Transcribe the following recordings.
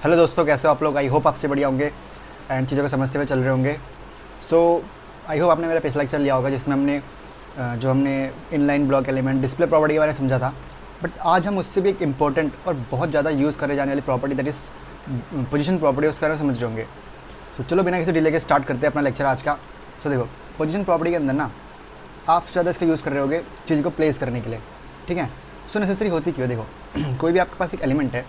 Hello दोस्तों, कैसे हो आप लोग। आई होप आपसे बढ़िया होंगे एंड चीज़ों को समझते हुए चल रहे होंगे। सो आई होप आपने मेरा पिछला लेक्चर लिया होगा जिसमें हमने inline block element display property के बारे में समझा था। बट आज हम उससे भी एक इम्पॉर्टेंट और बहुत ज़्यादा यूज़ करे जाने वाली property that is position property, उसके बारे में समझ रहे होंगे। सो चलो बिना किसी डिले के स्टार्ट करते हैं अपना लेक्चर आज का। सो देखो, पोजीशन प्रॉपर्टी के अंदर ना आप ज़्यादा इसका यूज़ कर रहे होगे चीज़ को प्लेस करने के लिए, ठीक है। सो नेसेसरी होती क्यों, देखो कोई भी आपके पास एक एलिमेंट है,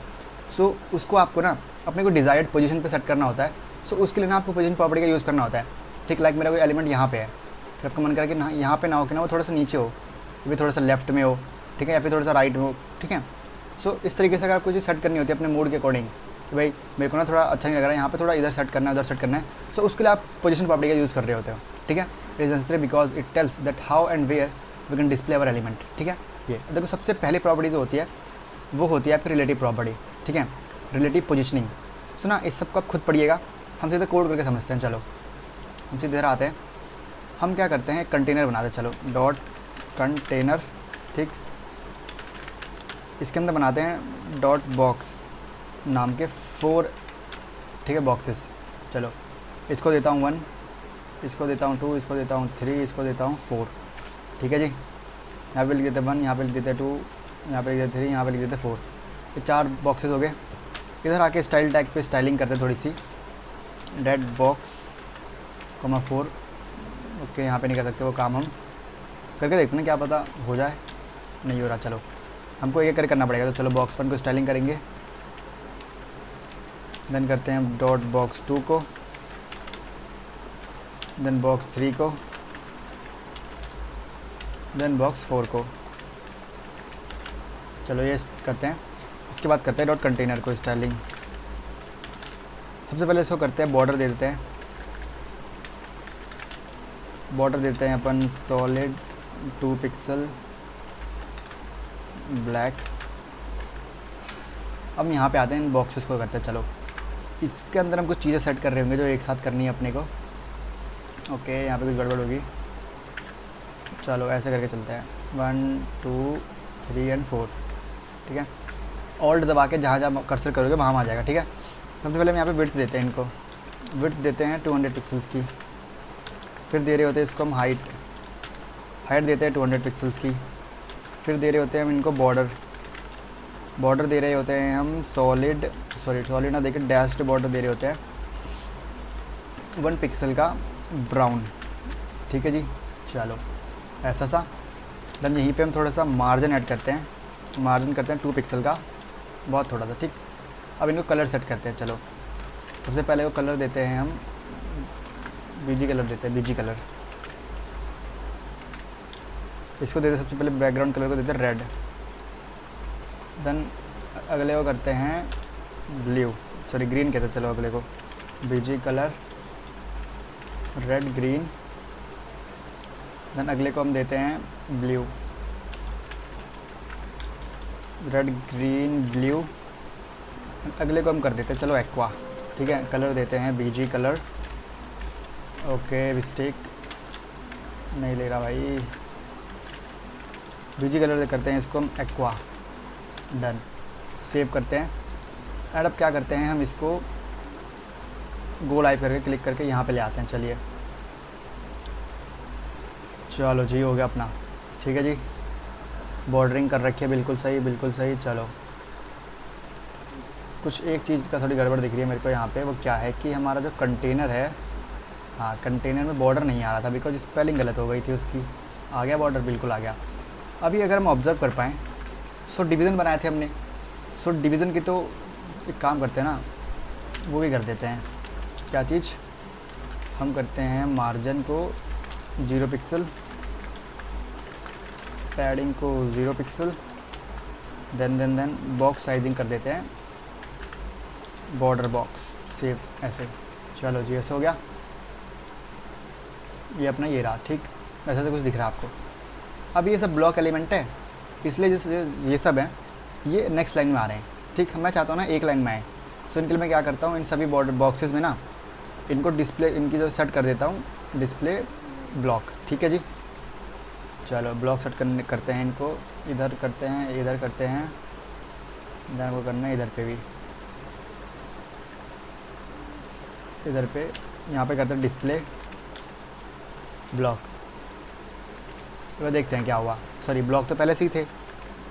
सो उसको आपको ना अपने को डिज़ायर्ड पोजीशन पे सेट करना होता है। सो उसके लिए ना आपको पोजीशन प्रॉपर्टी का यूज़ करना होता है। ठीक, लाइक मेरा कोई एलिमेंट यहाँ पे है, फिर आपका मन करा कि ना यहाँ पे ना हो, कि ना वो थोड़ा सा नीचे हो, फिर थोड़ा सा लेफ्ट में हो, ठीक है, या फिर थोड़ा सा राइट में हो, ठीक है। सो इस तरीके से अगर आपको चीज़ सेट करनी होती है अपने मूड के अकॉर्डिंग कि भाई मेरे को ना थोड़ा अच्छा नहीं लग रहा है, यहाँ पे थोड़ा इधर सेट करना है, उधर सेट करना है। सो उसके लिए आप पोजीशन प्रॉपर्टी का यूज़ कर रहे होते हो, ठीक है। It is necessary because it tells that how and where we can display our element, ठीक है। ये देखो, सबसे पहली प्रॉपर्टी जो होती है वो होती है आपकी रिलेटिव प्रॉपर्टी, ठीक है, रिलेटिव पोजीशनिंग। सो ना इस सबको आप खुद पढ़िएगा, हम सीधे कोड करके समझते हैं। चलो हम सीधे इधर आते हैं। हम क्या करते हैं, कंटेनर बनाते हैं। चलो डॉट कंटेनर, ठीक, इसके अंदर बनाते हैं डॉट बॉक्स नाम के 4, ठीक है, बॉक्सेस। चलो इसको देता हूँ 1, इसको देता हूँ 2, इसको देता हूँ 3, इसको देता हूँ 4, ठीक है जी। यहाँ पे लिख देते 1, यहाँ पे लिख देते 2, यहाँ पे लिख देते 3, यहाँ पे लिख देते 4। ये 4 बॉक्सेस हो गए। इधर आके स्टाइल टैग पे स्टाइलिंग करते हैं थोड़ी सी, डेट बॉक्स कॉमा 4। ओके, यहाँ पे नहीं कर सकते वो काम, हम करके देखते हैं क्या पता हो जाए। नहीं हो रहा, चलो हमको एक एक करके करना पड़ेगा। तो चलो बॉक्स 1 को स्टाइलिंग करेंगे, देन करते हैं डॉट बॉक्स 2 को, देन बॉक्स 3 को, देन बॉक्स 4 को। चलो ये करते हैं। इसके बाद करते हैं डॉट कंटेनर को स्टाइलिंग। सबसे पहले इसको करते हैं बॉर्डर दे देते हैं। बॉर्डर देते हैं अपन सॉलिड 2 पिक्सल ब्लैक। अब यहाँ पे आते हैं, इन बॉक्सेस को करते हैं। चलो इसके अंदर हम कुछ चीज़ें सेट कर रहे होंगे जो एक साथ करनी है अपने को। ओके, यहाँ पे कुछ गड़बड़ होगी। चलो ऐसे करके चलते हैं, 1 2 3 एंड 4, ठीक है। ऑल्ट दबा के जहाँ जहाँ कर्सर करोगे वहाँ आ जाएगा, ठीक है। सबसे पहले हम यहाँ पे विड्थ देते हैं, इनको विड्थ देते हैं 200 पिक्सल्स की। फिर दे रहे होते हैं इसको हम हाइट देते हैं 200 पिक्सल्स की। फिर दे रहे होते हैं हम इनको बॉर्डर दे रहे होते हैं हम सॉलिड ना देके डैश्ड बॉर्डर दे रहे होते हैं 1 पिक्सल का ब्राउन, ठीक है जी। चलो ऐसा सा। देन यहीं पे हम थोड़ा सा मार्जिन ऐड करते हैं, 2 पिक्सल का, बहुत थोड़ा सा, ठीक। अब इनको कलर सेट करते हैं। चलो सबसे पहले वो कलर देते हैं हम बीजी कलर देते हैं, बीजी कलर। इसको देते सबसे पहले बैकग्राउंड कलर को देते हैं रेड। देन अगले को करते हैं ग्रीन कहते हैं। चलो अगले को BG colour red green. Then अगले को हम देते हैं ब्लू, रेड ग्रीन ब्लू। अगले को हम कर देते हैं चलो एक्वा, ठीक है। कलर देते हैं बीजी कलर। ओके, मिस्टेक नहीं ले रहा भाई, बीजी कलर करते हैं इसको हम एक्वा। डन, सेव करते हैं। एंड अब क्या करते हैं, हम इसको गो लाइव करके क्लिक करके यहाँ पे ले आते हैं। चलिए चलो जी, हो गया अपना, ठीक है जी। बॉर्डरिंग कर रखी है, बिल्कुल सही बिल्कुल सही। चलो कुछ एक चीज़ का थोड़ी गड़बड़ दिख रही है मेरे को यहाँ पे, वो क्या है कि हमारा जो कंटेनर है, हाँ कंटेनर में बॉर्डर नहीं आ रहा था बिकॉज स्पेलिंग गलत हो गई थी उसकी। आ गया बॉर्डर, बिल्कुल आ गया। अभी अगर हम ऑब्ज़र्व कर पाएँ, सो डिवीज़न बनाए थे हमने, सो डिवीज़न की तो एक काम करते हैं ना, वो भी कर देते हैं। क्या चीज़ हम करते हैं, मार्जिन को 0 पिक्सल, पैडिंग को 0 पिक्सल, देन बॉक्स साइजिंग कर देते हैं बॉर्डर बॉक्स, सेव ऐसे। चलो जी, ऐसे हो गया। ये अपना ये रहा, ठीक। ऐसा तो कुछ दिख रहा है आपको। अब ये सब ब्लॉक एलिमेंट है, इसलिए जैसे ये सब है ये नेक्स्ट लाइन में आ रहे हैं, ठीक। मैं चाहता हूँ ना एक लाइन में आए। सो इनके लिए मैं क्या करता हूँ, इन सभी बॉर्डर बॉक्सेस में ना इनको डिस्प्ले, इनकी जो सेट कर देता हूँ डिस्प्ले ब्लॉक, ठीक है जी। चलो ब्लॉक सेट करते हैं, इनको इधर करते हैं, इधर करते हैं, इधर को करना है, इधर पे भी। इधर पे यहाँ पे करते हैं डिस्प्ले ब्लॉक, तो देखते हैं क्या हुआ। सॉरी ब्लॉक तो पहले से ही थे,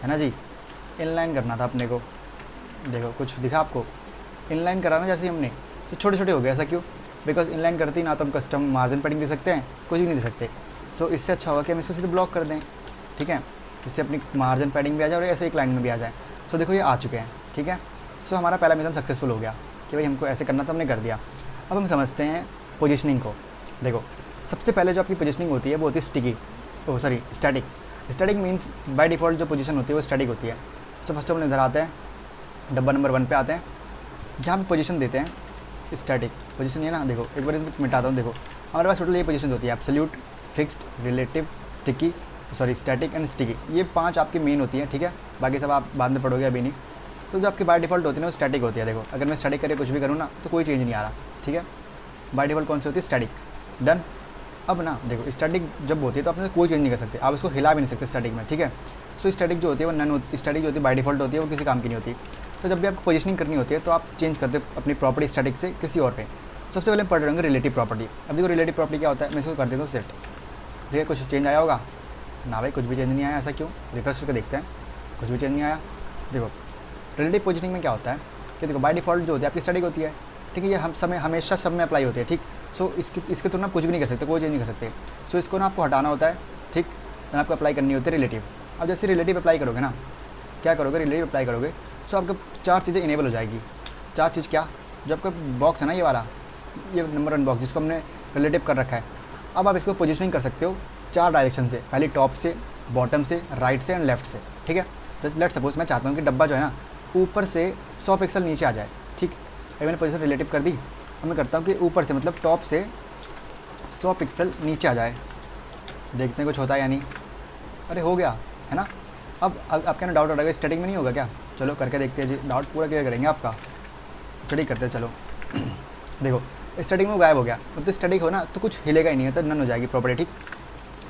है ना जी। इनलाइन करना था अपने को, देखो कुछ दिखा आपको, इनलाइन करा ना जैसे हमने, तो छोटे छोटे हो गए। ऐसा क्यों? बिकॉज इनलाइन करते ही ना तो हम कस्टम मार्जिन पैडिंग दे सकते हैं, कुछ भी नहीं दे सकते। सो इससे अच्छा होगा कि हम इसको सीधे ब्लॉक कर दें, ठीक है, इससे अपनी मार्जिन पैडिंग भी आ जाए और ऐसे एक लाइन में भी आ जाए। सो देखो ये आ चुके हैं, ठीक है। सो हमारा पहला मिशन सक्सेसफुल हो गया कि भाई हमको ऐसे करना था, हमने कर दिया। अब हम समझते हैं पोजिशनिंग को। देखो सबसे पहले जो आपकी पोजिशनिंग होती है वो होती है sticky, sorry static. Static means by default जो पोजीशन होती है वो स्टैटिक होती है। तो फर्स्ट ऑफ ऑल इधर आते हैं, डब्बा नंबर 1 पे आते हैं, जहाँ पे पोजीशन देते हैं स्टैटिक पोजीशन। ये ना देखो एक बार इसको मिटाता हूँ। देखो हमारे पास टोटल ये पोजीशन होती है, absolute, fixed, relative, sticky, sorry static and sticky. ये 5 आपकी मेन होती हैं, ठीक है। बाकी सब आप बाद में पढ़ोगे, अभी नहीं। तो जो आपकी बाय डिफ़ॉल्ट होती है ना वो स्टैटिक होती है। देखो अगर मैं स्टैटिक करके कुछ भी करूँ ना तो कोई चेंज नहीं आ रहा, ठीक है। बाय डिफ़ॉल्ट कौन सी होती है? स्टैटिक। डन। अब ना देखो स्टैटिक जब होती है तो आप कोई चेंज नहीं कर सकते, आप इसको हिला भी नहीं सकते स्टैटिक में, ठीक है। सो स्टैटिक जो होती है वो नन होती, स्टैटिक जो होती है बाय डिफ़ॉल्ट होती है, वो किसी काम की नहीं होती। तो जब भी आपको पोजीशनिंग करनी होती है तो आप चेंज करते हो अपनी प्रॉपर्टी स्टैटिक से किसी और पे। सबसे पहले हम पढ़ रहे होंगे रिलेटिव प्रॉपर्टी। अब देखो रिलेटिव प्रॉपर्टी क्या होता है, मैं इसको कर देता हूँ सेट। देखिए कुछ चेंज आया होगा ना भाई, कुछ भी चेंज नहीं आया। ऐसा क्यों? रिफ्रेश करके देखते हैं, कुछ भी चेंज नहीं आया। देखो रिलेटिव पोजीशनिंग में क्या होता है कि देखो बाय डिफ़ॉल्ट जो होती है आपकी स्टैटिक होती है, ठीक है। ये हम समय हमेशा सब में अप्लाई होती है, ठीक। सो इसके थ्रू ना कुछ भी नहीं कर सकते, कोई चेंज नहीं कर सकते। सो इसको ना आपको हटाना होता है, ठीक। देन आपको अप्लाई करनी होती है रिलेटिव। अब जैसे रिलेटिव अप्लाई करोगे ना, क्या करोगे, रिलेटिव अप्लाई करोगे सो आपको 4 चीज़ें इनेबल हो जाएगी। 4 चीज़ क्या? जो आपका बॉक्स है ना, ये वाला, ये नंबर 1 बॉक्स जिसको हमने रिलेटिव कर रखा है, अब आप इसको पोजीशनिंग कर सकते हो 4 डायरेक्शन से। पहले टॉप से, बॉटम से, राइट से एंड लेफ्ट से, ठीक है। जैसे लेट सपोज मैं चाहता हूँ कि डब्बा जो है ना ऊपर से 100 पिक्सल नीचे आ जाए, ठीक। अभी मैंने पोजीशन रिलेटिव कर दी। अब मैं करता हूँ कि ऊपर से मतलब टॉप से 100 पिक्सल नीचे आ जाए। देखते हैं कुछ होता है या नहीं। अरे हो गया, है ना। अब आपका ना डाउट उठेगा स्टैटिक में नहीं होगा क्या? चलो करके देखते हैं जी, डाउट पूरा क्लियर करेंगे आपका। स्टडी करते हैं चलो। देखो स्टैटिक में वो गायब हो गया, मतलब स्टैटिक हो ना तो कुछ हिलेगा ही नहीं है, तो नन हो जाएगी प्रॉपर्टी, ठीक।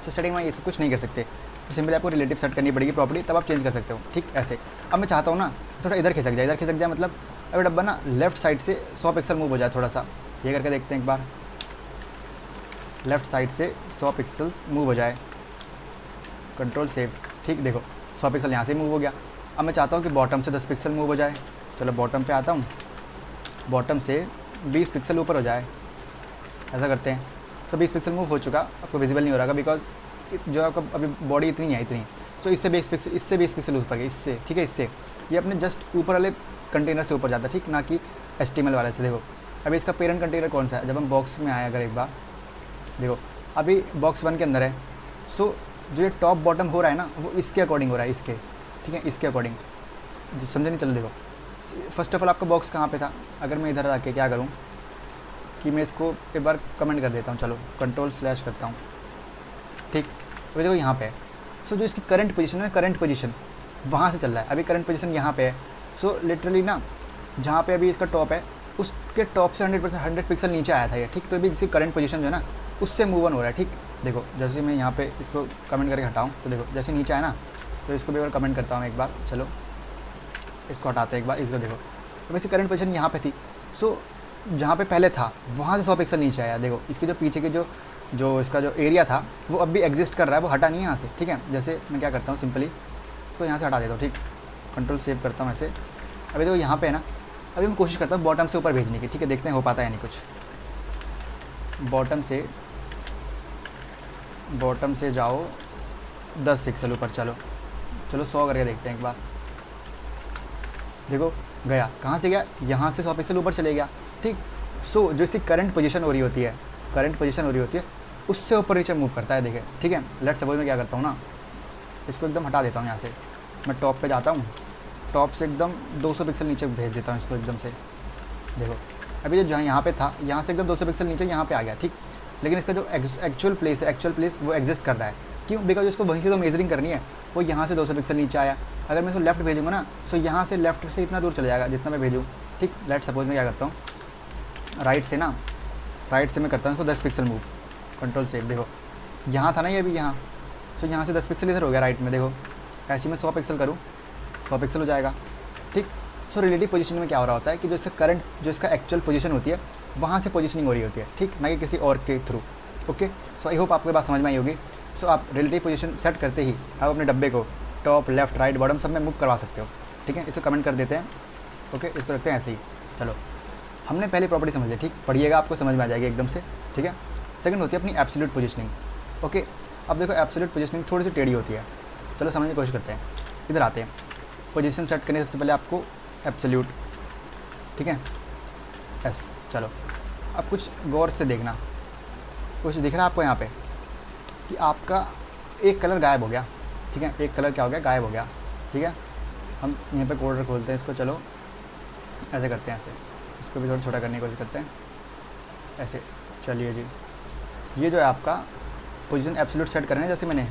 सो स्टैटिक में ये सब कुछ नहीं कर सकते, तो सिंपली आपको रिलेटिव सेट करनी पड़ेगी प्रॉपर्टी, तब आप चेंज कर सकते हो, ठीक। ऐसे अब मैं चाहता हूँ ना थोड़ा इधर खिसक जाए, इधर खिसक जाए मतलब अभी डब्बा ना लेफ्ट साइड से 100 पिक्सल मूव हो जाए थोड़ा सा। ये करके देखते हैं एक बार, लेफ़्ट साइड से 100 पिक्सल्स मूव हो जाए, कंट्रोल सेव, ठीक। देखो 100 पिक्सल यहाँ से मूव हो गया। अब मैं चाहता हूँ कि बॉटम से 10 पिक्सल मूव हो जाए। चलो बॉटम पे आता हूँ, बॉटम से 20 पिक्सल ऊपर हो जाए, ऐसा करते हैं। तो 20 पिक्सल मूव हो चुका, आपको विजिबल नहीं हो रहा बिकॉज जो आपका अभी बॉडी इतनी है इतनी। तो इससे 20 पिक्सल, इससे 20 पिक्सल ऊपर गया, इससे, ठीक है। इससे ये अपने जस्ट ऊपर वाले कंटेनर से ऊपर जाता है, ठीक, ना कि HTML वाले से। देखो अभी इसका पेरेंट कंटेनर कौन सा है? जब हम बॉक्स में आए अगर एक बार देखो, अभी बॉक्स 1 के अंदर है। सो जो ये टॉप बॉटम हो रहा है ना वो इसके अकॉर्डिंग हो रहा है, इसके, ठीक है, इसके अकॉर्डिंग। जो समझे नहीं? चलो देखो फर्स्ट ऑफ ऑल आपका बॉक्स कहाँ पे था? अगर मैं इधर आके क्या करूँ कि मैं इसको एक बार कमेंट कर देता हूँ, चलो कंट्रोल/ करता हूँ, ठीक। अभी देखो यहाँ पे है। सो जो इसकी करंट पोजीशन है, करंट पोजीशन वहाँ से चल रहा है। अभी करंट पोजीशन यहाँ पे है। सो लिटरली ना जहाँ पे अभी इसका टॉप है उसके टॉप से 100 पिक्सल नीचे आया था ये, ठीक। तो अभी इसकी करंट पोजीशन जो है ना उससे मूव ऑन हो रहा है, ठीक। देखो जैसे मैं यहाँ पे इसको कमेंट करके हटाऊँ तो देखो जैसे नीचे आया ना, तो इसको भी एक बार कमेंट करता हूँ एक बार, चलो इसको हटाते हैं एक बार। इसको देखो तो वैसे करंट पोजीशन यहाँ पे थी। सो जहाँ पे पहले था वहाँ से 100 पिक्सल नीचे आया। देखो इसके जो पीछे के जो इसका जो एरिया था वो अब भी एग्जिस्ट कर रहा है, वो हटा नहीं है यहाँ से, ठीक है। जैसे मैं क्या करता हूँ सिंपली इसको यहाँ से हटा देता हूँ, ठीक। कंट्रोल सेव करता हूँ ऐसे। अभी देखो यहाँ पे है ना, अभी मैं कोशिश करता हूँ बॉटम से ऊपर भेजने की, ठीक है। देखते हैं हो पाता है या नहीं कुछ। बॉटम से जाओ 10 पिक्सल ऊपर, चलो 100 करके देखते हैं एक बार। देखो गया, कहाँ से गया? यहाँ से 100 पिक्सल ऊपर चले गया, ठीक। सो जो इसकी करंट पोजीशन हो रही होती है उससे ऊपर नीचे मूव करता है, देखिए, ठीक है। लेट्स सपोज मैं क्या करता हूँ ना, इसको एकदम हटा देता हूँ यहाँ से। मैं टॉप पे जाता हूँ, टॉप से एकदम 200 पिक्सल नीचे भेज देता हूँ इसको एकदम से। देखो अभी जो जहाँ यहाँ पे था यहाँ से एकदम 200 पिक्सल नीचे यहाँ पे आ गया, ठीक। लेकिन इसका जो एक्चुअल प्लेस वो एग्जिस्ट कर रहा है, क्यों? बिकॉज इसको वहीं से तो मेजरिंग करनी है, वो यहाँ से 200 पिक्सल नीचे आया। अगर मैं इसको लेफ्ट भेजूँगा ना सो यहाँ से लेफ्ट से इतना दूर चले जाएगा जितना मैं भेजूँ, ठीक। लेट सपोज मैं क्या करता हूँ, राइट से मैं करता हूँ इसको 10 पिक्सल मूव, कंट्रोल सेव। देखो यहाँ था ना ये अभी यहाँ, सो यहाँ से 10 पिक्सल इधर हो गया राइट में। देखो ऐसे मैं 100 पिक्सल करूँ, 100 पिक्सल हो जाएगा, ठीक। सो रिलेटिव पोजीशन में क्या हो रहा होता है कि जो इसका करंट, जो इसका एक्चुअल पोजीशन होती है, वहाँ से पोजीशनिंग हो रही होती है, ठीक, ना कि किसी और के through. Okay, so I hope आपको बात समझ में आई होगी। सो आप रिलेटिव पोजीशन सेट करते ही आप अपने डब्बे को टॉप, लेफ्ट, राइट, बॉटम सब में मूव करवा सकते हो, ठीक है। इसको कमेंट कर देते हैं। ओके, इसको रखते हैं ऐसे ही। चलो, हमने पहले प्रॉपर्टी समझ ली, ठीक, पढ़िएगा आपको समझ में आ जाएगी एकदम से, ठीक है। सेकंड होती है अपनी एब्सोल्यूट पोजीशनिंग। ओके, अब देखो एब्सोल्यूट पोजीशनिंग थोड़ी सी टेढ़ी होती है। चलो समझने की कोशिश करते हैं। इधर आते हैं, पोजीशन सेट करने से सबसे पहले आपको एब्सोल्यूट, ठीक है, एस। चलो अब कुछ गौर से देखना, कुछ दिख रहा है आपको यहाँ पे कि आपका एक कलर गायब हो गया, ठीक है, एक कलर क्या हो गया, गायब हो गया, ठीक है। हम यहाँ पे कोड खोलते हैं इसको, चलो ऐसे करते हैं, ऐसे इसको भी थोड़ा छोटा करने की कोशिश करते हैं, ऐसे। चलिए जी, ये जो है आपका पोजीशन एब्सोल्यूट सेट करना है। जैसे मैंने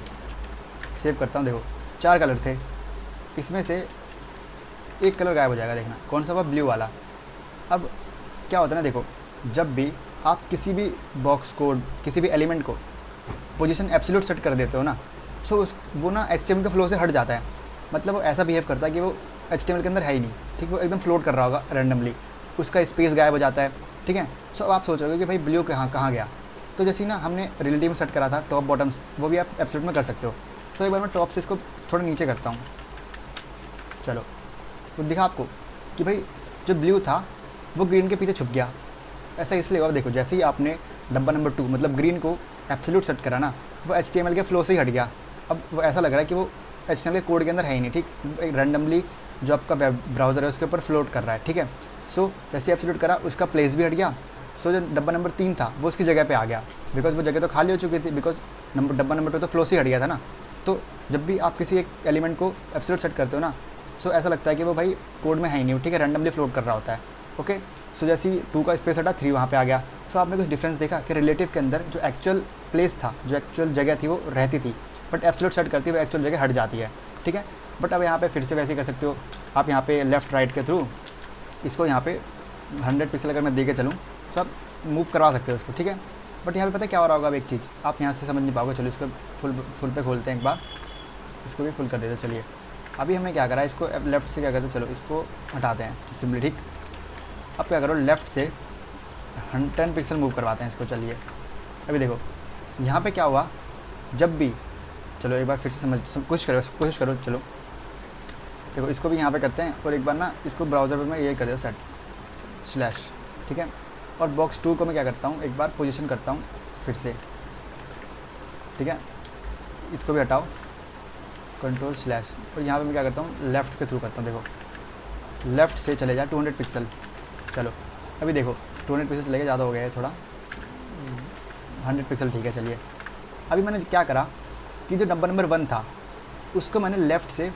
सेव करता हूँ, देखो 4 कलर थे, इसमें से एक कलर गायब हो जाएगा, देखना कौन सा हुआ, ब्लू वाला। अब क्या होता है ना, देखो जब भी आप किसी भी बॉक्स कोड, किसी भी एलिमेंट को पोजीशन एब्सोल्यूट सेट कर देते हो ना, सो उस वो ना HTML के फ्लो से हट जाता है। मतलब वो ऐसा बिहेव करता है कि वो HTML के अंदर है ही नहीं, ठीक, वो एकदम फ्लोट कर रहा होगा रैंडमली, उसका स्पेस गायब हो जाता है, ठीक है। सो अब आप सोच रहे हो कि भाई ब्लू कहाँ गया। तो जैसे ना हमने रिलेटिव में सेट करा था टॉप बॉटम्स, वो भी आप एब्सोल्यूट में कर सकते हो। तो एक बार मैं टॉप से इसको थोड़ा नीचे करता हूँ, चलो तो दिखा आपको कि भाई जो ब्लू था वो ग्रीन के पीछे छुप गया। ऐसा इसलिए हुआ, देखो जैसे ही आपने डब्बा नंबर 2 मतलब ग्रीन को एब्सोल्यूट सेट करा ना, वो HTML के फ्लो से ही हट गया। अब वो ऐसा लग रहा है कि वो HTML के कोड के अंदर है ही नहीं, ठीक, एक रैंडमली जो आपका वेब ब्राउज़र है उसके ऊपर फ्लोट कर रहा है, ठीक है। सो जैसे एब्सोल्यूट करा, उसका प्लेस भी हट गया। सो जो डब्बा नंबर 3 था वो उसकी जगह पे आ गया, बिकॉज वो जगह तो खाली हो चुकी थी, बिकॉज डब्बा नंबर 2 तो फ्लो से हट गया था ना। तो जब भी आप किसी एक एलिमेंट को एब्सोल्यूट सेट करते हो ना, सो ऐसा लगता है कि वो भाई कोड में है ही नहीं, ठीक है, रैंडमली फ्लोट कर रहा होता है। ओके, सो जैसे ही 2 का स्पेस हटा, 3 वहाँ पे आ गया। सो आपने कुछ डिफरेंस देखा कि रिलेटिव के अंदर जो एक्चुअल प्लेस था, जो एक्चुअल जगह थी वो रहती थी, बट एब्सोल्यूट सेट करती है वो एक्चुअल जगह हट जाती है, ठीक है। बट अब यहाँ पे फिर से वैसे ही कर सकते हो आप, यहाँ पे लेफ्ट राइट के थ्रू इसको यहाँ पे 100 पिक्सल अगर मैं दे के चलूँ तो आप मूव करवा सकते हो उसको, ठीक है। बट यहाँ पे पता है क्या हो रहा होगा, अब एक चीज़ आप यहाँ से समझ नहीं पाओगे। चलो इसको फुल पे खोलते हैं एक बार, इसको भी फुल कर देते। चलिए अभी हमने क्या करा, इसको लेफ़्ट से क्या करते, चलो इसको हटाते हैं सिंपली, ठीक। अब क्या करो, लेफ़्ट से 10 पिक्सल मूव करवाते हैं इसको। चलिए अभी देखो यहाँ पे क्या हुआ, जब भी, चलो एक बार फिर से कोशिश करो। चलो देखो इसको भी यहाँ पे करते हैं, और एक बार ना इसको ब्राउज़र में ये कर दो सेट स्लैश, ठीक है। और बॉक्स 2 को मैं क्या करता हूँ, एक बार पोजीशन करता हूँ फिर से, ठीक है। इसको भी हटाओ, कंट्रोल स्लैश, और यहाँ पे मैं क्या करता हूँ, लेफ़्ट के थ्रू करता हूँ। देखो लेफ़्ट से चले जाए 200 पिक्सल। चलो अभी देखो 200 पिक्सल चले गए, ज़्यादा हो गया है थोड़ा, 100 पिक्सल, ठीक है। चलिए अभी मैंने क्या करा कि जो डब्बा नंबर 1 था उसको मैंने लेफ़्ट से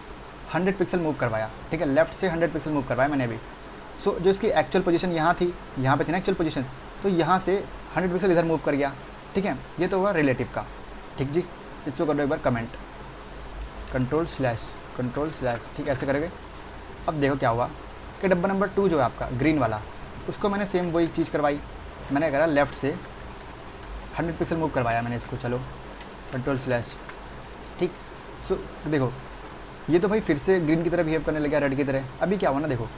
100 पिक्सल मूव करवाया, ठीक है, लेफ़्ट से 100 पिक्सल मूव करवाया मैंने अभी। सो जो इसकी एक्चुअल पोजीशन यहाँ थी, यहाँ पे थी ना एक्चुअल पोजीशन, तो यहाँ से 100 पिक्सल इधर मूव कर गया, ठीक है। ये तो हुआ रिलेटिव का, ठीक जी। इसको करो एक बार कमेंट, कंट्रोल स्लैश, ठीक, ऐसे करोगे। अब देखो क्या हुआ कि डब्बा नंबर 2 जो है आपका ग्रीन वाला, उसको मैंने सेम वही चीज़ करवाई, मैंने करा लेफ़्ट से 100 पिक्सल मूव करवाया मैंने इसको। चलो कंट्रोल स्लैश, ठीक। सो देखो ये तो भाई फिर से ग्रीन की तरह बिहेव करने लगा, रेड की तरह। अभी क्या हुआ ना, देखो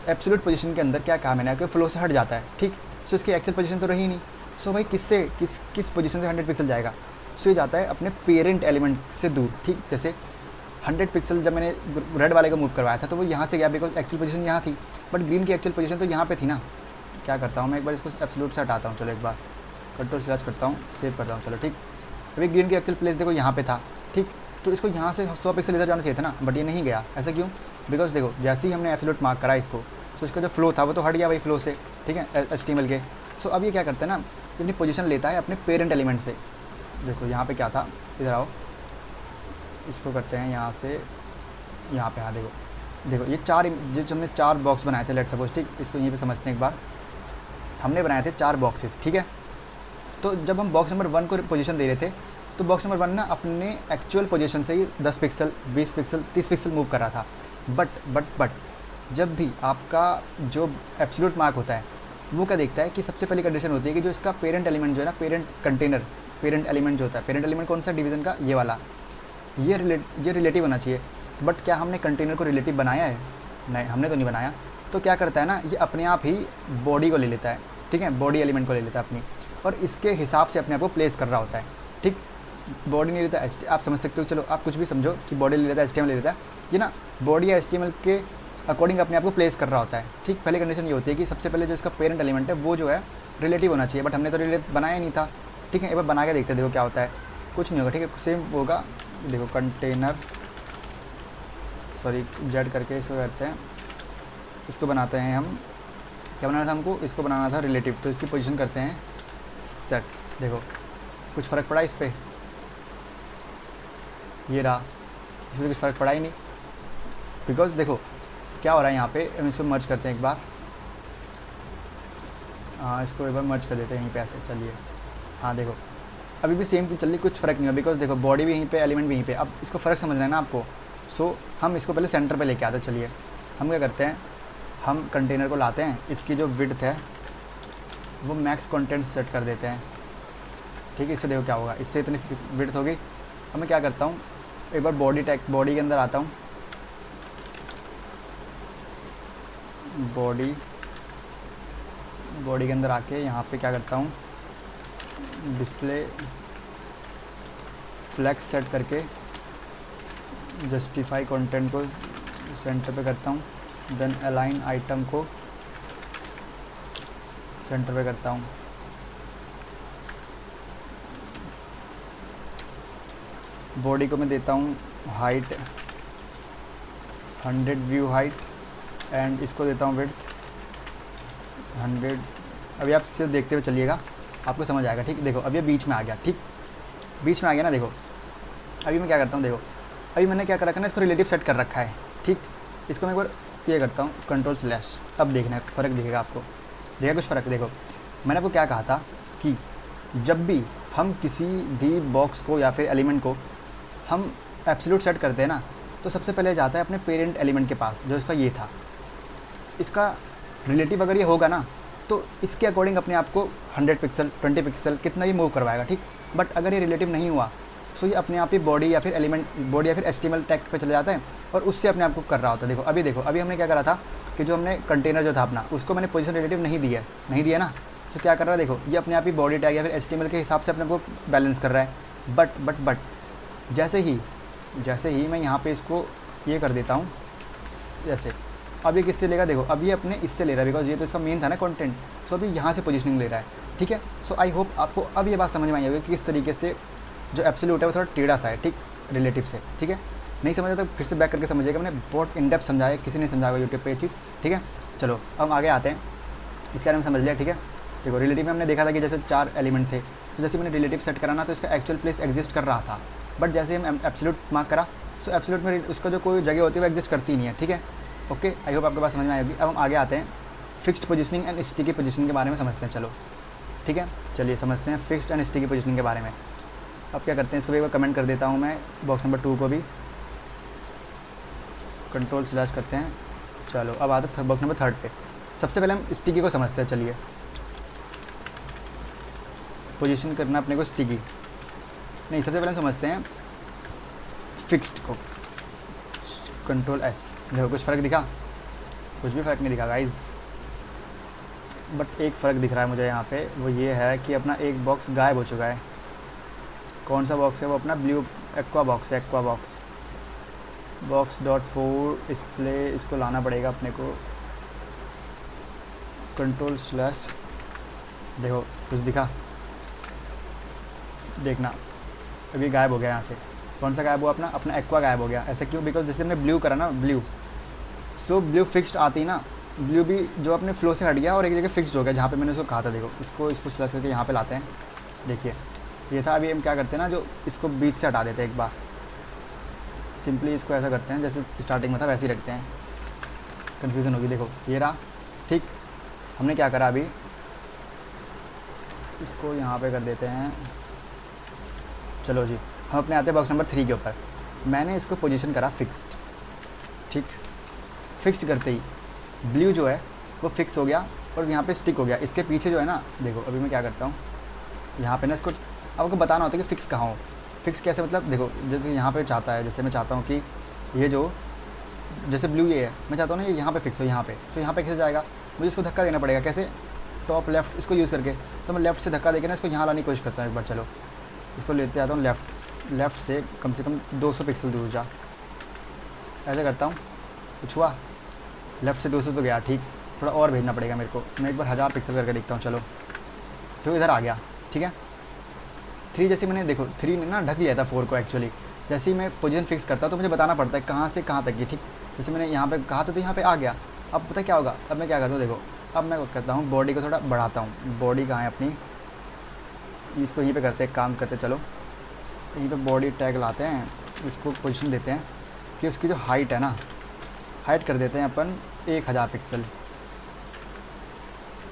एब्सोल्यूट पोजीशन के अंदर क्या कहा मैंने, कि फ्लो से हट जाता है, ठीक। सो इसकी एक्चुअल पोजीशन तो रही नहीं। सो भाई किस पोजीशन से 100 पिक्सल जाएगा, सो ये जाता है अपने पेरेंट एलिमेंट से दूर, ठीक। जैसे 100 पिक्सल जब मैंने रेड वाले का मूव करवाया था तो वो यहाँ से गया, बिकॉज एक्चुअल पोजीशन यहाँ थी, बट ग्रीन की एक्चुअल पोजीशन तो यहाँ पे थी ना। क्या करता हूँ मैं, एक बार इसको एब्सोल्यूट से हटाता हूँ, चलो एक बार कंट्रोल स्लैश करता हूँ, सेव करता हूँ। चलो ठीक, अभी ग्रीन की एक्चुअल प्लेस देखो यहाँ पे था, ठीक। तो इसको यहाँ से 100 पिक्सल इधर जाना चाहिए था ना, बट ये नहीं गया। ऐसा क्यों? बिकॉज देखो जैसे ही हमने एब्सोल्यूट मार्क करा इसको, तो इसका जो फ्लो था वो तो हट गया भाई फ्लो से, ठीक है, HTML के। सो अब ये क्या करता है ना, अपनी पोजीशन लेता है अपने पेरेंट एलिमेंट से। देखो यहाँ पे क्या था, इधर आओ, इसको करते हैं यहाँ से यहाँ पे। हाँ देखो ये जो हमने 4 बॉक्स बनाए थे, लेट सपोज, ठीक। इसको यहीं पे समझते हैं एक बार। हमने बनाए थे 4 बॉक्सेस, ठीक है। तो जब हम बॉक्स नंबर 1 को पोजीशन दे रहे थे, तो बॉक्स नंबर 1 ना अपने एक्चुअल पोजीशन से ही 10 पिक्सल, 20 पिक्सल, 30 पिक्सल मूव कर रहा था। बट जब भी आपका जो एब्सोल्यूट मार्क होता है, वो क्या देखता है कि सबसे पहली कंडीशन होती है कि जो इसका पेरेंट एलिमेंट जो है ना, पेरेंट एलिमेंट जो होता है, पेरेंट एलिमेंट कौन सा डिवीज़न का, ये वाला, ये रिलेटिव होना चाहिए। बट क्या हमने कंटेनर को रिलेटिव बनाया है? नहीं, हमने तो नहीं बनाया। तो क्या करता है ना, ये अपने आप ही बॉडी को ले लेता है, ठीक है, बॉडी एलिमेंट को ले लेता है अपनी, और इसके हिसाब से अपने आप को प्लेस कर रहा होता है, ठीक। बॉडी नहीं लेता, आप समझ सकते हो, चलो आप कुछ भी समझो कि बॉडी ले लेता है, HTML ले लेता है, ये ना बॉडी या HTML के अकॉर्डिंग अपने आप को प्लेस कर रहा होता है, ठीक। पहले कंडीशन ये होती है कि सबसे पहले जो इसका पेरेंट एलिमेंट है वो जो है रिलेटिव होना चाहिए, बट हमने तो रिलेटिव बनाया नहीं था, ठीक है। एक बार बना के देखते हैं, देखो क्या होता है, कुछ नहीं होगा, ठीक है, सेम होगा। देखो कंटेनर, सॉरी जेड करके इसको करते हैं, इसको बनाते हैं हम, क्या बनाना था हमको, इसको बनाना था रिलेटिव, तो इसकी पोजीशन करते हैं सेट। देखो कुछ फ़र्क पड़ा इस पर, ये रहा, इसमें कुछ फ़र्क पड़ा ही नहीं, बिकॉज देखो क्या हो रहा है यहाँ पे। हम इसको मर्ज करते हैं एक बार, हाँ इसको एक बार मर्ज कर देते हैं यहीं पे ऐसे, चलिए। हाँ देखो अभी भी सेम चीज़ चल रही, कुछ फ़र्क नहीं हुआ, बिकॉज देखो बॉडी भी यहीं पे, एलिमेंट भी यहीं पे। अब इसको फ़र्क समझना है ना आपको, सो हम इसको पहले सेंटर पे लेके आते हैं। चलिए हम क्या करते हैं, हम कंटेनर को लाते हैं, इसकी जो विड्थ है वो मैक्स कंटेंट सेट कर देते हैं, ठीक है। इससे देखो क्या होगा, इससे इतनी विड्थ होगी। अब मैं क्या करता हूँ, एक बार बॉडी टैग, बॉडी के अंदर आता हूँ, बॉडी के अंदर आके यहाँ पे क्या करता हूँ, डिस्प्ले फ्लैक्स सेट करके जस्टिफाई कंटेंट को सेंटर पे करता हूँ, देन अलाइन आइटम को सेंटर पे करता हूँ। बॉडी को मैं देता हूँ हाइट 100 व्यू हाइट, एंड इसको देता हूँ विड्थ 100। अभी आप सिर्फ देखते हुए चलिएगा, आपको समझ आएगा, ठीक। देखो अब ये बीच में आ गया, ठीक, बीच में आ गया ना। देखो अभी मैं क्या करता हूँ, देखो अभी मैंने क्या कर रखा है ना, इसको रिलेटिव सेट कर रखा है, ठीक। इसको मैं एक बार ये करता हूँ कंट्रोल/। अब देखना है फ़र्क दिखेगा आपको, देखा कुछ फ़र्क। देखो मैंने आपको क्या कहा था कि जब भी हम किसी भी बॉक्स को या फिर एलिमेंट को हम एब्सोल्यूट सेट करते हैं ना, तो सबसे पहले जाता है अपने पेरेंट एलिमेंट के पास, जो इसका ये था। इसका रिलेटिव अगर ये होगा ना, तो इसके अकॉर्डिंग अपने आप को 100 पिक्सल 20 पिक्सल कितना भी मूव करवाएगा, ठीक। बट अगर ये रिलेटिव नहीं हुआ, सो ये अपने आप ही बॉडी या फिर एलिमेंट, बॉडी या फिर HTML टैग पे चले जाता है और उससे अपने आप को कर रहा होता है। देखो अभी हमने क्या करा था कि जो हमने कंटेनर जो था अपना, उसको मैंने पोजीशन रिलेटिव नहीं दिया ना, तो क्या कर रहा है, देखो ये अपने आप ही बॉडी टैग या फिर HTML के हिसाब से अपने को बैलेंस कर रहा है। बट जैसे ही मैं यहाँ पे इसको ये कर देता हूँ जैसे, अब ये किससे लेगा, देखो अब ये अपने इससे ले रहा है, बिकॉज ये तो इसका मेन था ना कंटेंट, सो अभी यहाँ से पोजीशनिंग ले रहा है, ठीक है। सो आई होप आपको अब ये बात समझ में आई होगी कि किस तरीके से जो एब्सोल्यूट है वो थोड़ा टेढ़ा सा है, ठीक, रिलेटिव से, ठीक है। नहीं समझा तो फिर से बैक करके समझिएगा, मैंने बहुत इन डेप्थ समझाया, किसी ने समझाया यूट्यूब पे ये चीज़, ठीक है। चलो अब आगे आते हैं, इसके बारे में समझ लिया, ठीक है। देखो रिलेटिव में हमने देखा था कि जैसे 4 एलिमेंट थे, तो जैसे मैंने रिलेटिव सेट करा ना, तो इसका एक्चुअल प्लेस एग्जिस्ट कर रहा था, बट जैसे हम एब्सोल्यूट मार्क करा, सो एब्सोल्यूट में उसका जो कोई जगह होती है वो एग्जिस्ट करती नहीं है, ठीक है। ओके, आई होप आपके पास समझ में आएगी। अब हम आगे आते हैं, fixed positioning and sticky positioning के बारे में समझते हैं, चलो ठीक है। चलिए समझते हैं फिक्स्ड एंड स्टिकी पोजीशनिंग के बारे में। अब क्या करते हैं, इसको भी एक बार कमेंट कर देता हूँ मैं, बॉक्स नंबर 2 को भी कंट्रोल/ करते हैं। चलो अब आते हैं बॉक्स नंबर 3 पे। सबसे पहले हम स्टिकी को समझते हैं, चलिए। पोजीशन करना अपने को स्टिकी नहीं, सबसे पहले हम समझते हैं फिक्स्ड को, कंट्रोल/। देखो कुछ फ़र्क दिखा, कुछ भी फ़र्क नहीं दिखा गाइज़, बट एक फ़र्क दिख रहा है मुझे यहाँ पे, वो ये है कि अपना एक बॉक्स गायब हो चुका है। कौन सा बॉक्स है वो, अपना ब्लू एक्वा बॉक्स है, एक्वा बॉक्स.4 डिस्प्ले, इसको लाना पड़ेगा अपने को, कंट्रोल/। देखो कुछ दिखा, देखना अभी गायब हो गया यहाँ से। कौन सा गायब हुआ, अपना एक्वा गायब हो गया। ऐसा क्यों, बिकॉज जैसे हमने ब्लू करा ना, ब्लू, सो ब्लू फिक्स्ड आती ना, ब्लू भी जो अपने फ्लो से हट गया और एक जगह फिक्स्ड हो गया, जहाँ पे मैंने उसको कहा था। देखो इसको स्लैश करके यहाँ पे लाते हैं, देखिए ये था। अभी हम क्या करते हैं ना, जो इसको बीच से हटा देते हैं एक बार, सिंपली इसको ऐसा करते हैं जैसे स्टार्टिंग में था वैसे ही रखते हैं, कन्फ्यूज़न होगी। देखो ये रहा, ठीक। हमने क्या करा, अभी इसको यहाँ पे कर देते हैं। चलो जी, हम अपने आते हैं बॉक्स नंबर 3 के ऊपर। मैंने इसको पोजीशन करा फिक्स्ड, ठीक। फिक्स्ड करते ही ब्लू जो है वो फिक्स हो गया और यहाँ पे स्टिक हो गया। इसके पीछे जो है ना, देखो अभी मैं क्या करता हूँ, यहाँ पे ना इसको आपको बताना होता है कि फ़िक्स कहाँ हो। फिक्स कैसे, मतलब देखो जैसे यहाँ पे चाहता है, जैसे मैं चाहता हूँ कि ये जो जैसे ब्लू ये है, मैं चाहता हूँ ना ये यहाँ पे फिक्स हो, यहाँ पे, सो यहाँ पे कैसे जाएगा, मुझे इसको धक्का देना पड़ेगा, कैसे, टॉप लेफ्ट इसको यूज़ करके। तो मैं लेफ़्ट से धक्का देके ना इसको यहाँ लाने की कोशिश करता हूँ एक बार। चलो इसको लेते आता हूँ लेफ़्ट से कम 200 पिक्सल दूर जा, ऐसे करता हूँ। कुछ हुआ, लेफ़्ट से 200 तो गया, ठीक, थोड़ा और भेजना पड़ेगा मेरे को। मैं एक बार 1000 पिक्सल करके देखता हूँ। चलो तो इधर आ गया, ठीक है। 3 जैसे मैंने देखो 3 ने ना ढक लिया था 4 को एक्चुअली। जैसे ही मैं पोजीशन फिक्स करता हूँ तो मुझे बताना पड़ता है कहाँ से कहाँ तक की, ठीक। जैसे मैंने यहाँ पे कहा था तो यहाँ पे आ गया। अब पता क्या होगा, अब मैं क्या करता हूँ, देखो अब मैं करता हूँ बॉडी को थोड़ा बढ़ाता हूँ। बॉडी कहाँ है अपनी, इसको यहीं पे करते हैं, काम करते चलो यहीं पे बॉडी टैग लाते हैं, इसको पोजीशन देते हैं कि उसकी जो हाइट है ना, हाइट कर देते हैं अपन 1000 पिक्सल।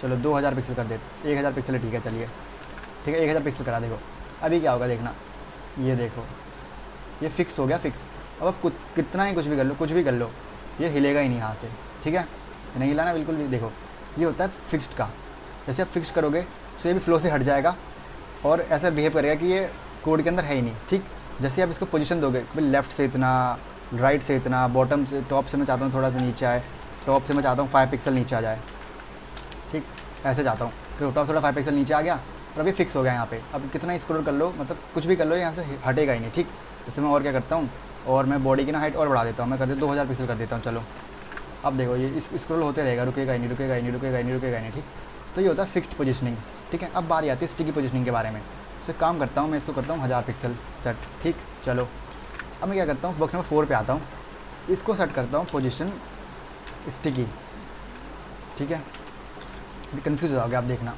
चलो 2000 पिक्सल कर देते, 1000 पिक्सल है, ठीक है चलिए, ठीक है 1000 पिक्सल करा। देखो अभी क्या होगा देखना, ये देखो ये फिक्स हो गया, फिक्स। अब कितना ही कुछ भी कर लो ये हिलेगा ही नहीं यहाँ से, ठीक है, नहीं हिलाना बिल्कुल भी। देखो ये होता है फिक्स्ड का, जैसे आप फिक्स करोगे तो ये भी फ्लो से हट जाएगा और ऐसा बिहेव करेगा कि ये कोड के अंदर है ही नहीं, ठीक। जैसे आप इसको पोजीशन दोगे भाई लेफ़्ट से इतना, राइट से इतना, बॉटम से, टॉप से मैं चाहता हूँ थोड़ा सा नीचे आए, टॉप से मैं चाहता हूँ 5 पिक्सल नीचे आ जाए, ठीक, ऐसे चाहता हूँ कि टॉप थोड़ा 5 पिक्सल नीचे आ गया और अभी फिक्स हो गया यहाँ पे। अब कितना ही स्क्रॉल कर लो, मतलब कुछ भी कर लो यहाँ से हटेगा ही नहीं, ठीक। जैसे मैं और क्या करता हूँ, और मैं बॉडी की ना हाइट और बढ़ा देता हूँ, मैं कर देता 2000 पिक्सल कर देता हूँ। चलो अब देखो ये इस स्क्रॉल होते रहेगा, रुकेगा ही नहीं, रुकेगा ही नहीं, रुकेगा ही नहीं, रुकेगा ही नहीं, ठीक। तो ये होता है फिक्स्ड पोजीशनिंग, ठीक है। अब बारी आती है स्टिकी पोजीशनिंग के बारे में। तो काम करता हूँ मैं, इसको करता हूँ 1000 पिक्सल सेट, ठीक। चलो अब मैं क्या करता हूँ, बॉक्स नंबर 4 पे आता हूँ, इसको सेट करता हूँ पोजीशन स्टिकी, ठीक है। कन्फ्यूज़ हो जाओगे आप देखना।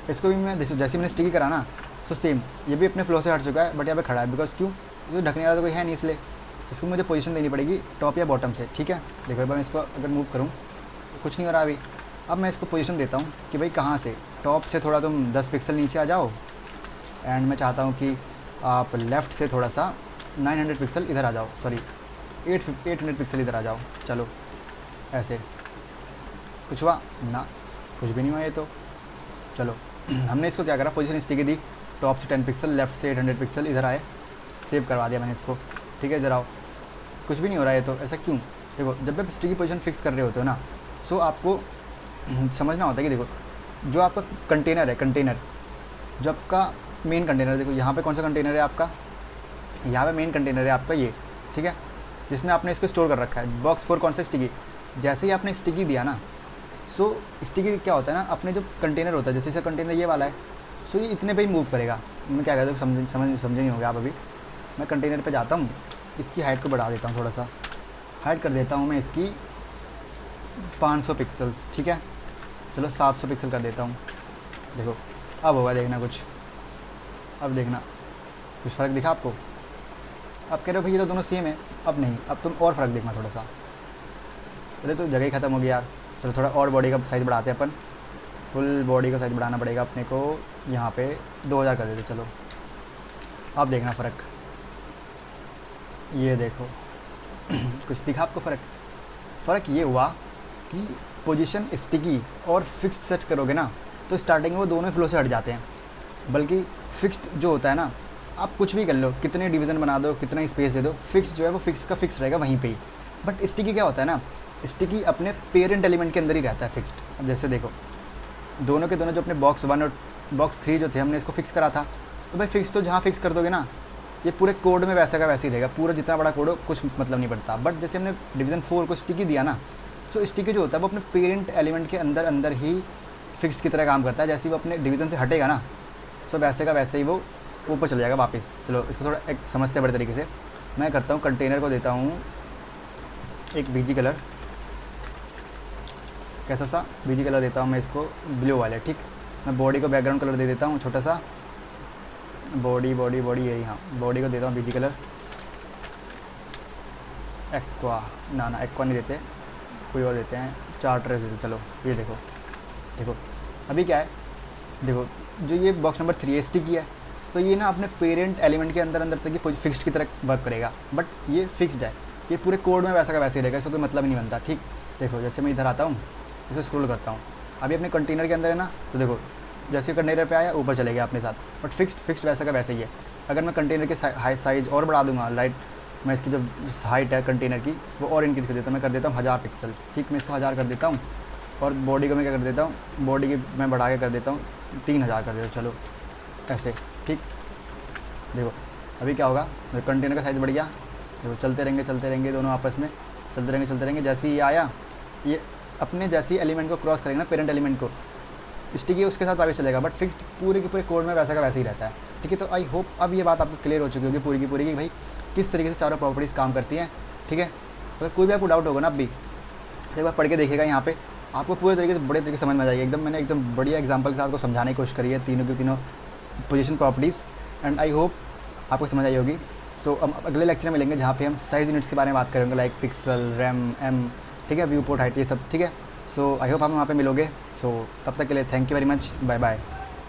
इसको भी मैं जैसे मैंने स्टिकी करा ना, सो सेम ये भी अपने फ्लो से हट चुका है, बट यहाँ पे खड़ा है बिकॉज क्यों, क्योंकि ढकने वाला तो कोई है नहीं, इसलिए इसको मुझे पोजीशन देनी पड़ेगी टॉप या बॉटम से, ठीक है। देखो एक बार मैं इसको अगर मूव करूँ तो कुछ नहीं हो रहा अभी। अब मैं इसको पोजीशन देता हूँ कि भाई कहाँ से, टॉप से थोड़ा तुम 10 पिक्सल नीचे आ जाओ, एंड मैं चाहता हूँ कि आप लेफ़्ट से थोड़ा सा 900 पिक्सल इधर आ जाओ, सॉरी 800 पिक्सल इधर आ जाओ। चलो ऐसे, कुछ हुआ ना, कुछ भी नहीं हुआ ये तो। चलो हमने इसको क्या करा, पोजीशन स्टिकी दी, टॉप से 10 पिक्सल, लेफ़्ट से 800 पिक्सल इधर आए, सेव करवा दिया मैंने इसको, ठीक है। इधर आओ, कुछ भी नहीं हो रहा है तो, ऐसा क्यों। देखो जब आप स्टिकी पोजीशन फिक्स कर रहे होते हो ना, सो आपको समझना होता है कि देखो जो आपका कंटेनर है, कंटेनर जो आपका मेन कंटेनर, देखो यहाँ पे कौन सा कंटेनर है आपका, यहाँ पे मेन कंटेनर है आपका ये, ठीक है, जिसमें आपने इसको स्टोर कर रखा है। बॉक्स 4 कौन सा, स्टिकी। जैसे ही आपने स्टिकी दिया ना, सो स्टिकी क्या होता है ना, अपने जो कंटेनर होता है, जैसे इसका कंटेनर ये वाला है, सो ये इतने पे ही मूव करेगा। मैं क्या कहता हूँ समझ नहीं होगा आप अभी। मैं कंटेनर पे जाता हूँ, इसकी हाइट को बढ़ा देता हूँ, थोड़ा सा हाइट कर देता हूँ मैं इसकी 500 पिक्सल्स, ठीक है। चलो 700 पिक्सल कर देता हूँ। देखो अब होगा देखना कुछ, अब देखना कुछ फ़र्क दिखा आपको। अब कह रहे हो भाई ये तो दोनों सेम है, अब नहीं, अब तुम और फ़र्क देखना थोड़ा सा। अरे तो जगह ही ख़त्म हो गई यार। चलो थोड़ा और बॉडी का साइज़ बढ़ाते हैं अपन, फुल बॉडी का साइज़ बढ़ाना पड़ेगा अपने को। यहाँ पे 2000 कर देते। चलो अब देखना फ़र्क, ये देखो कुछ दिखा आपको फ़र्क। फ़र्क ये हुआ कि पोजीशन स्टिकी और फिक्स्ड सेट करोगे ना, तो स्टार्टिंग में वो दोनों फ्लो से हट जाते हैं। बल्कि फिक्स्ड जो होता है ना, आप कुछ भी कर लो, कितने डिवीज़न बना दो, कितना ही स्पेस दे दो, फिक्स जो है वो फिक्स का फिक्स रहेगा वहीं पे ही। बट स्टिकी क्या होता है ना, स्टिकी अपने पेरेंट एलिमेंट के अंदर ही रहता है फिक्स्ड। अब जैसे देखो दोनों के दोनों जो अपने बॉक्स 1 और बॉक्स 3 जो थे, हमने इसको फिक्स करा था, तो भाई फिक्स तो जहाँ फिक्स कर दोगे ना, ये पूरे कोड में वैसा का वैसे ही रहेगा। पूरा जितना बड़ा कोड हो कुछ मतलब नहीं पड़ता। बट जैसे हमने डिवीज़न 4 को स्टिकी दिया ना, सो स्टिकी जो होता है वो अपने पेरेंट एलिमेंट के अंदर अंदर ही फिक्स्ड की तरह काम करता है। जैसे ही वो अपने डिवीज़न से हटेगा ना, सो वैसे का वैसे ही वो ऊपर चले जाएगा वापस। चलो इसको थोड़ा एक समझते बड़े तरीके से। मैं करता हूँ, कंटेनर को देता हूँ एक बीजी कलर, कैसा सा बीजी कलर देता हूँ मैं इसको, ब्लू वाले, ठीक। मैं बॉडी को बैकग्राउंड कलर दे देता हूँ छोटा सा, बॉडी यही, हाँ बॉडी को देता हूँ बीजी कलर एक्वा, ना एक्वा नहीं देते, कोई और देते हैं, चार्टरेस देते। चलो ये देखो, देखो अभी क्या है, देखो जो ये बॉक्स नंबर 3 स्टिकी है, तो ये ना अपने पेरेंट एलिमेंट के अंदर अंदर तक ही फिक्स्ड की तरह वर्क करेगा। बट ये फिक्स्ड है, ये पूरे कोड में वैसा का वैसे ही रहेगा, इसका कोई मतलब ही नहीं बनता, ठीक। देखो जैसे मैं इधर आता हूँ, इसे स्क्रॉल करता हूँ, अभी अपने कंटेनर के अंदर है ना, तो देखो जैसे कंटेनर पे आया ऊपर चले गया अपने साथ, बट फिक्स्ड वैसा का वैसे ही है। अगर मैं कंटेनर के हाई साइज़ और बढ़ा दूंगा, मैं इसकी जो हाइट है कंटेनर की वो और इंक्रीज़ कर देता हूँ, मैं कर देता हूँ 1000 पिक्सल। ठीक, मैं इसको 1000 कर देता हूँ और बॉडी को मैं क्या कर देता हूँ, बॉडी की मैं बढ़ा के कर देता हूँ 3000 कर देता हूँ। चलो ऐसे, ठीक। देखो अभी क्या होगा, कंटेनर का साइज़ बढ़ गया। देखो चलते रहेंगे दोनों आपस में, चलते रहेंगे। जैसे ही ये आया, ये अपने जैसे ही एलिमेंट को क्रॉस करेंगे ना, पेरेंट एलिमेंट को, स्टिकी उसके साथ आगे चलेगा, बट फिक्स्ड पूरे के पूरे कोड में वैसा का वैसे ही रहता है। ठीक है, तो आई होप अब ये बात आपको क्लियर हो चुकी होगी पूरी की पूरी कि भाई किस तरीके से चारों प्रॉपर्टीज़ काम करती हैं। ठीक है, अगर कोई भी आपको डाउट होगा ना, अब भी एक बार पढ़ के देखिएगा, यहाँ पे आपको पूरे तरीके से बड़े तरीके से समझ में आ जाएगी। एकदम मैंने एकदम बढ़िया एग्जांपल के साथ आपको समझाने की कोशिश करी है तीनों की तीनों position properties, and I hope आपको समझ आई होगी। सो अब अगले लेक्चर में मिलेंगे जहाँ पे हम साइज़ यूनिट्स के बारे में बात करेंगे, लाइक पिक्सल, रैम, एम, ठीक है, व्यू पोर्ट हाइट, ये सब। ठीक है, सो आई होप आप वहाँ पे मिलोगे। सो तब तक के लिए thank you very much, bye bye.